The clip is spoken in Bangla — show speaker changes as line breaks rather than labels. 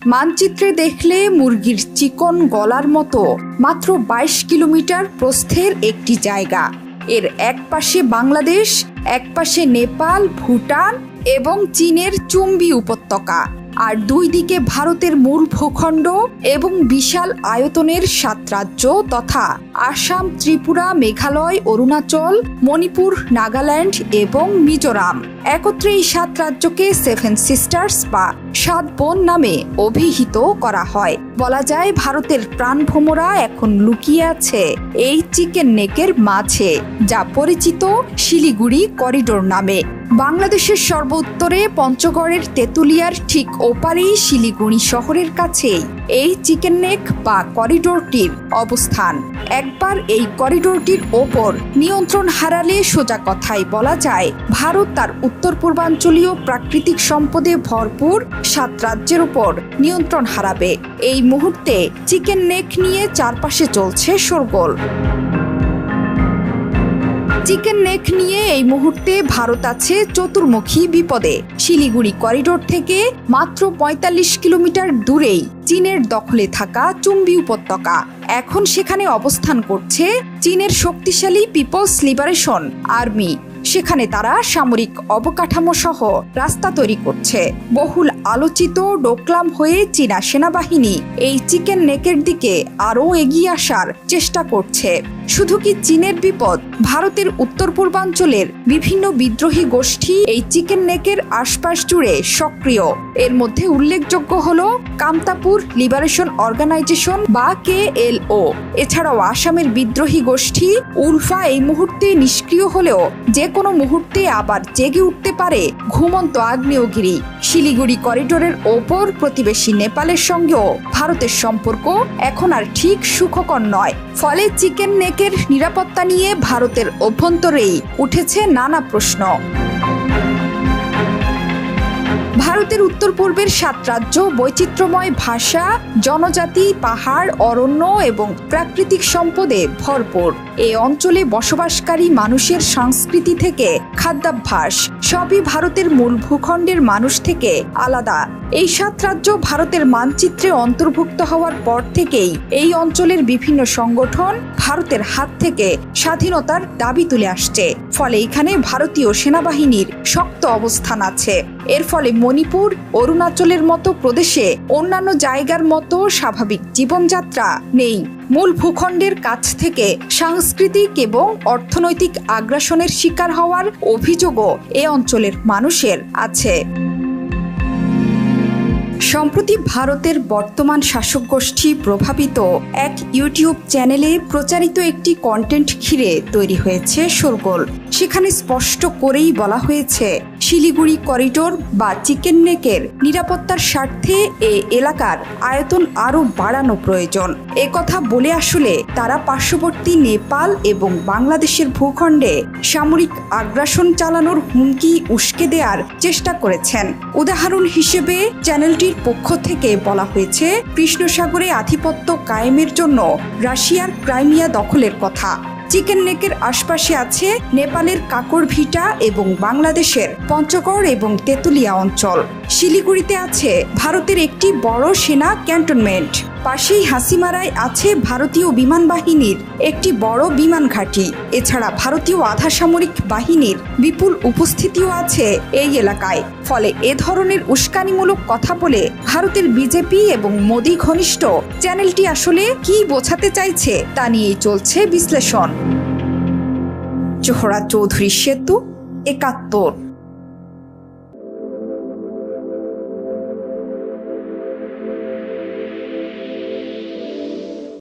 মানচিত্রে দেখলে মুরগির চিকন গলার মতো মাত্র ২২ কিলোমিটার প্রস্থের একটি জায়গা। এর এক পাশে বাংলাদেশ, এক পাশে নেপাল, ভুটান এবং চীনের চুম্বি উপত্যকা, আর দুই দিকে ভারতের মূল ভূখণ্ড এবং বিশাল আয়তনের ৭ রাজ্য তথা আসাম, ত্রিপুরা, মেঘালয়, অরুণাচল, মণিপুর, নাগাল্যান্ড এবং মিজোরাম। একত্রে এই ৭ রাজ্যকে 7 সিস্টার্স বা ৭ বোন নামে অভিহিত করা হয়। বলা যায় ভারতের প্রাণভোমরা এখন লুকিয়ে আছে এই চিকেন নেকের মাঝে, যা পরিচিত শিলিগুড়ি করিডোর নামে। বাংলাদেশের সর্বোত্তরে পঞ্চগড়ের তেঁতুলিয়ার ঠিক ওপারেই শিলিগুড়ি শহরের কাছেই এই চিকেন নেক বা করিডোরটির অবস্থান। একবার এই করিডোরটির ওপর নিয়ন্ত্রণ হারালে সোজা কথায় বলা যায় ভারত তার উত্তর পূর্বাঞ্চলীয় প্রাকৃতিক সম্পদে ভরপুর ৭ রাজ্যের উপর নিয়ন্ত্রণ হারাবে। এই মুহূর্তে চিকেন নেক নিয়ে চারপাশে চলছে শোরগোল। চিকেন নেক নিয়ে এই মুহূর্তে ভারত আছে চতুর্মুখী বিপদে। শিলিগুড়ি করিডোর থেকে মাত্র ৪৫ কিলোমিটার দূরেই চীনের দখলে থাকা চুম্বি উপত্যকা। এখন সেখানে অবস্থান করছে চীনের শক্তিশালী পিপলস লিবারেশন আর্মি। সেখানে তারা সামরিক অবকাঠামো সহ রাস্তা তৈরি করছে। বহুল আলোচিত ডোকলাম হয়ে চীনা সেনাবাহিনী এই চিকেন নেকের দিকে আরও এগিয়ে আসার চেষ্টা করছে। শুধু কি চীনের বিপদ, ভারতের উত্তর পূর্বাঞ্চলের বিভিন্ন বিদ্রোহী গোষ্ঠী এই চিকেন নেকের আশপাশ জুড়ে সক্রিয়। এর মধ্যে উল্লেখযোগ্য হল কামতাপুর লিবারেশন অর্গানাইজেশন বা KLO। এছাড়াও আসামের বিদ্রোহী গোষ্ঠী উলফা এই মুহূর্তে নিষ্ক্রিয় হলেও যে কোনো মুহূর্তে আবার জেগে উঠতে পারে ঘুমন্ত আগ্নেয়গিরি। শিলিগুড়ি করিডোরের ওপর প্রতিবেশী নেপালের সঙ্গেও ভারতের সম্পর্ক এখন আর ঠিক সুখকর নয়। ফলে চিকেন নেকের নিরাপত্তা নিয়ে ভারতের অভ্যন্তরেই উঠেছে নানা প্রশ্ন। ভারতের উত্তর পূর্বের ৭ রাজ্য বৈচিত্র্যময় ভাষা, জনজাতি, পাহাড়, অরণ্য এবং প্রাকৃতিক সম্পদে ভরপুর। এই অঞ্চলে বসবাসকারী মানুষের সংস্কৃতি থেকে খাদ্যাভ্যাস সবই ভারতের মূল ভূখণ্ডের মানুষ থেকে আলাদা। এই ৭ রাজ্য ভারতের মানচিত্রে অন্তর্ভুক্ত হওয়ার পর থেকেই এই অঞ্চলের বিভিন্ন সংগঠন ভারতের হাত থেকে স্বাধীনতার দাবি তুলে আসছে। ফলে এখানে ভারতীয় সেনাবাহিনীর শক্ত অবস্থান আছে। এর ফলে মণিপুর, অরুণাচলের মতো প্রদেশে অন্যান্য জায়গার মতো স্বাভাবিক জীবনযাত্রা নেই। মূল ভূখণ্ডের কাছ থেকে সাংস্কৃতিক এবং অর্থনৈতিক আগ্রাসনের শিকার হওয়ার অভিযোগও এ অঞ্চলের মানুষের আছে। সম্প্রতি ভারতের বর্তমান শাসক গোষ্ঠী প্রভাবিত এক ইউটিউব চ্যানেলে প্রচারিত একটি কন্টেন্ট ঘিরে তৈরি হয়েছে শোরগোল। সেখানে স্পষ্ট করেই বলা হয়েছে শিলিগুড়ি করিডোর বা চিকেন নেকের নিরাপত্তার স্বার্থে এ এলাকার আয়তন আরও বাড়ানো প্রয়োজন। একথা বলে আসলে তারা পার্শ্ববর্তী নেপাল এবং বাংলাদেশের ভূখণ্ডে সামরিক আগ্রাসন চালানোর হুমকি উস্কে দেওয়ার চেষ্টা করেছেন। উদাহরণ হিসেবে চ্যানেলটির পক্ষ থেকে বলা হয়েছে কৃষ্ণ সাগরে আধিপত্য কায়েমের জন্য রাশিয়ার ক্রাইমিয়া দখলের কথা। চিকেন নেকের আশপাশে আছে নেপালের কাকরভিটা এবং বাংলাদেশের পঞ্চগড় এবং তেঁতুলিয়া অঞ্চল। শিলিগুড়িতে আছে ভারতের একটি বড় সেনা ক্যান্টনমেন্ট। পাশেই হাসিমারায় আছে ভারতীয় বিমান বাহিনীর একটি বড় বিমান ঘাঁটি। এছাড়া ভারতীয় আধা সামরিক বাহিনীর বিপুল উপস্থিতিও আছে এই এলাকায়। ফলে এ ধরনের উস্কানিমূলক কথা বলে ভারতের বিজেপি এবং মোদি ঘনিষ্ঠ চ্যানেলটি আসলে কি বোঝাতে চাইছে তা নিয়েই চলছে বিশ্লেষণ। জোহরা চৌধুরী সেতু, ৭১।